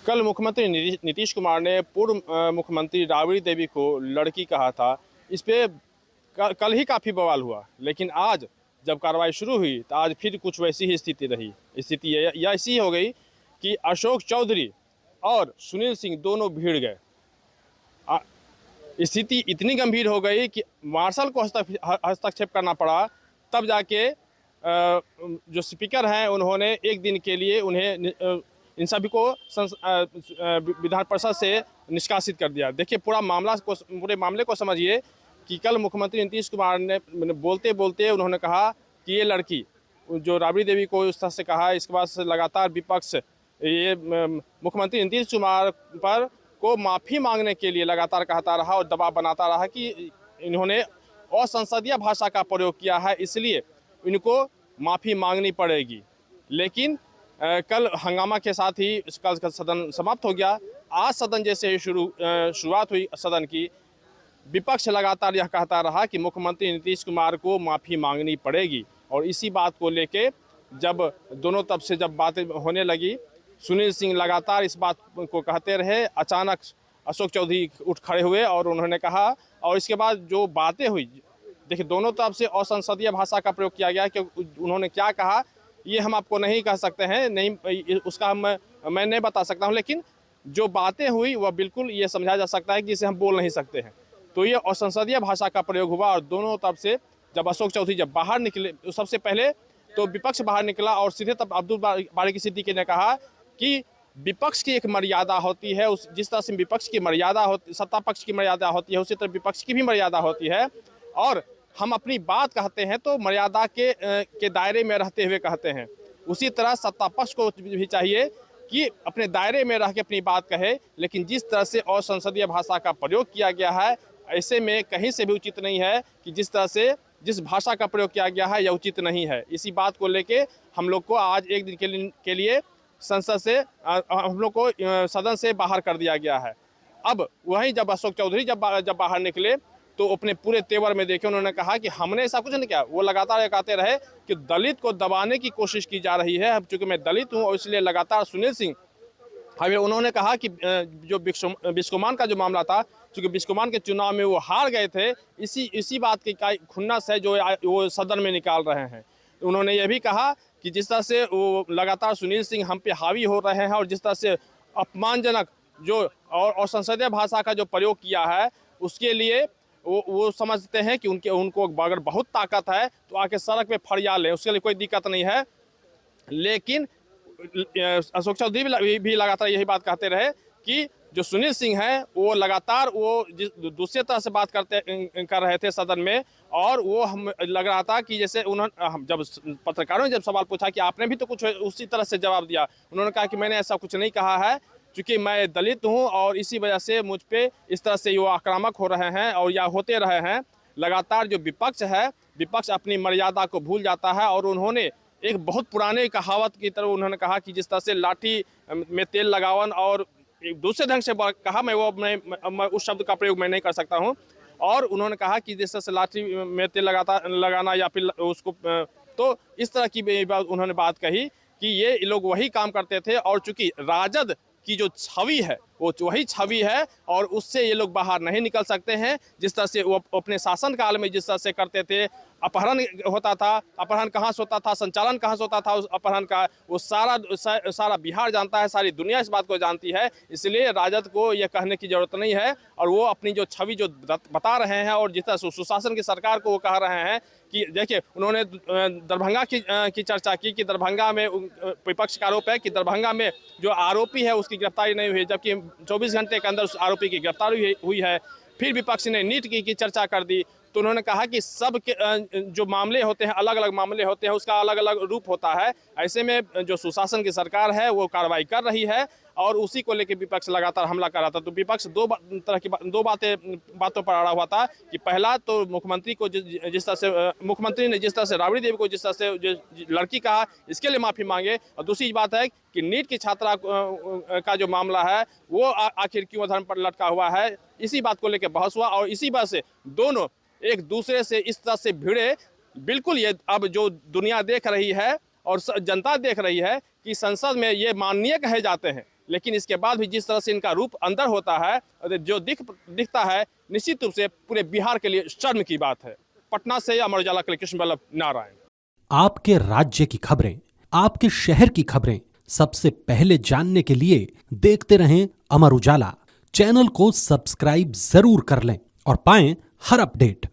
कल मुख्यमंत्री नीतीश कुमार ने पूर्व मुख्यमंत्री राबड़ी देवी को लड़की कहा था। इस पे कल ही काफ़ी बवाल हुआ, लेकिन आज जब कार्रवाई शुरू हुई तो आज फिर कुछ वैसी ही स्थिति रही। स्थिति यह ऐसी हो गई कि अशोक चौधरी और सुनील सिंह दोनों भिड़ गए। स्थिति इतनी गंभीर हो गई कि मार्शल को हस्तक्षेप करना पड़ा। तब जाके जो स्पीकर हैं उन्होंने एक दिन के लिए उन्हें इन सभी को विधान परिषद से निष्कासित कर दिया। देखिए पूरे मामले को समझिए कि कल मुख्यमंत्री नीतीश कुमार ने बोलते बोलते उन्होंने कहा कि ये लड़की जो राबड़ी देवी को उस तरह से कहा, इसके बाद से लगातार विपक्ष ये मुख्यमंत्री नीतीश कुमार पर को माफ़ी मांगने के लिए लगातार कहता रहा और दबाव बनाता रहा कि इन्होंने असंसदीय भाषा का प्रयोग किया है, इसलिए इनको माफ़ी मांगनी पड़ेगी। लेकिन कल हंगामा के साथ ही इसका सदन समाप्त हो गया। आज सदन जैसे ही शुरुआत हुई सदन की, विपक्ष लगातार यह कहता रहा कि मुख्यमंत्री नीतीश कुमार को माफ़ी मांगनी पड़ेगी। और इसी बात को लेके जब दोनों तरफ से जब बातें होने लगी, सुनील सिंह लगातार इस बात को कहते रहे। अचानक अशोक चौधरी उठ खड़े हुए और उन्होंने कहा, और इसके बाद जो बातें हुई, देखिए दोनों तरफ से असंसदीय भाषा का प्रयोग किया गया। कि उन्होंने क्या कहा ये हम आपको नहीं कह सकते हैं, नहीं उसका मैं नहीं बता सकता हूं, लेकिन जो बातें हुई वह बिल्कुल ये समझा जा सकता है कि जिसे हम बोल नहीं सकते हैं। तो ये असंसदीय भाषा का प्रयोग हुआ और दोनों तरफ से जब अशोक चौधरी जब बाहर निकले, सबसे पहले तो विपक्ष बाहर निकला और सीधे तब अब्दुल बारी सिद्दीकी ने कहा कि विपक्ष की एक मर्यादा होती है, जिस तरह से विपक्ष की मर्यादा होती, सत्ता पक्ष की मर्यादा होती है, उसी तरह विपक्ष की भी मर्यादा होती है। और हम अपनी बात कहते हैं तो मर्यादा के दायरे में रहते हुए कहते हैं। उसी तरह सत्ता पक्ष को भी चाहिए कि अपने दायरे में रह के अपनी बात कहे। लेकिन जिस तरह से असंसदीय भाषा का प्रयोग किया गया है, ऐसे में कहीं से भी उचित नहीं है कि जिस तरह से जिस भाषा का प्रयोग किया गया है यह उचित नहीं है। इसी बात को लेके हम लोग को आज एक दिन के लिए संसद से हम लोग को सदन से बाहर कर दिया गया है। अब वहीं जब अशोक चौधरी जब बाहर निकले तो अपने पूरे तेवर में देखे उन्होंने कहा कि हमने ऐसा कुछ नहीं किया। वो लगातार ये कहते रहे कि दलित को दबाने की कोशिश की जा रही है। अब चूंकि मैं दलित हूँ और इसलिए लगातार सुनील सिंह हमें उन्होंने कहा कि जो बिस्कोमान का जो मामला था, चूंकि बिस्कोमान के चुनाव में वो हार गए थे, इसी बात की खुन्नस है जो वो सदन में निकाल रहे हैं। उन्होंने ये भी कहा कि जिस तरह से वो लगातार सुनील सिंह हम पे हावी हो रहे हैं और जिस तरह से अपमानजनक जो और संसदीय भाषा का जो प्रयोग किया है, उसके लिए वो समझते हैं कि उनको अगर बहुत ताकत है तो आके सड़क पे फरियाद लें, उसके लिए कोई दिक्कत नहीं है। लेकिन अशोक चौधरी भी लगातार यही बात कहते रहे कि जो सुनील सिंह हैं वो लगातार वो दूसरे तरह से बात कर रहे थे सदन में। और वो हम लग रहा था कि जैसे उन्होंने जब पत्रकारों ने जब सवाल पूछा कि आपने भी तो कुछ उसी तरह से जवाब दिया, उन्होंने कहा कि मैंने ऐसा कुछ नहीं कहा है, चूँकि मैं दलित हूँ और इसी वजह से मुझ पे इस तरह से वो आक्रामक हो रहे हैं और या होते रहे हैं। लगातार जो विपक्ष है, विपक्ष अपनी मर्यादा को भूल जाता है। और उन्होंने एक बहुत पुराने कहावत की तरह उन्होंने कहा कि जिस तरह से लाठी में तेल लगावन, और एक दूसरे ढंग से कहा, मैं उस शब्द का प्रयोग मैं नहीं कर सकता हूँ। और उन्होंने कहा कि जिस तरह से लाठी में तेल लगाना या फिर उसको, तो इस तरह की उन्होंने बात कही कि ये लोग वही काम करते थे। और चूंकि राजद की जो छवि है वो वही छवि है और उससे ये लोग बाहर नहीं निकल सकते हैं। जिस तरह से वो अपने शासनकाल में जिस तरह से करते थे, अपहरण होता था, अपहरण कहाँ से होता था, संचालन कहाँ से होता था उस अपहरण का, वो सारा बिहार जानता है, सारी दुनिया इस बात को जानती है। इसलिए राजद को यह कहने की जरूरत नहीं है। और वो अपनी जो छवि जो बता रहे हैं और जिस तरह से सुशासन की सरकार को वो कह रहे हैं कि देखिए, उन्होंने दरभंगा की चर्चा की कि दरभंगा में विपक्ष का आरोप है कि दरभंगा में जो आरोपी है उसकी गिरफ्तारी नहीं हुई, जबकि 24 घंटे के अंदर उस आरोपी की गिरफ्तारी हुई है। फिर विपक्ष ने नीट की चर्चा कर दी, तो उन्होंने कहा कि सब के जो मामले होते हैं, अलग अलग मामले होते हैं, उसका अलग अलग रूप होता है। ऐसे में जो सुशासन की सरकार है वो कार्रवाई कर रही है और उसी को लेकर विपक्ष लगातार हमला कर रहा था। तो विपक्ष दो बातों पर अड़ा हुआ था कि पहला तो मुख्यमंत्री को जिस तरह से मुख्यमंत्री ने जिस तरह से राबड़ी देवी को जिस तरह से लड़की कहा, इसके लिए माफ़ी मांगे। और दूसरी बात है कि नीट की छात्रा का जो मामला है वो आखिर क्यों धर्म पर लटका हुआ है, इसी बात को लेकर बहस हुआ। और इसी बात से दोनों एक दूसरे से इस तरह से भिड़े। बिल्कुल ये अब जो दुनिया देख रही है और जनता देख रही है कि संसद में ये माननीय कहे जाते हैं लेकिन इसके बाद भी जिस तरह से इनका रूप अंदर होता है, जो दिखता है, निश्चित रूप से पूरे बिहार के लिए शर्म की बात है। पटना से अमर उजाला के लिए कृष्ण बल्लभ नारायण। आपके राज्य की खबरें, आपके शहर की खबरें सबसे पहले जानने के लिए देखते रहें अमर उजाला। चैनल को सब्सक्राइब जरूर कर लें और पाएं हर अपडेट।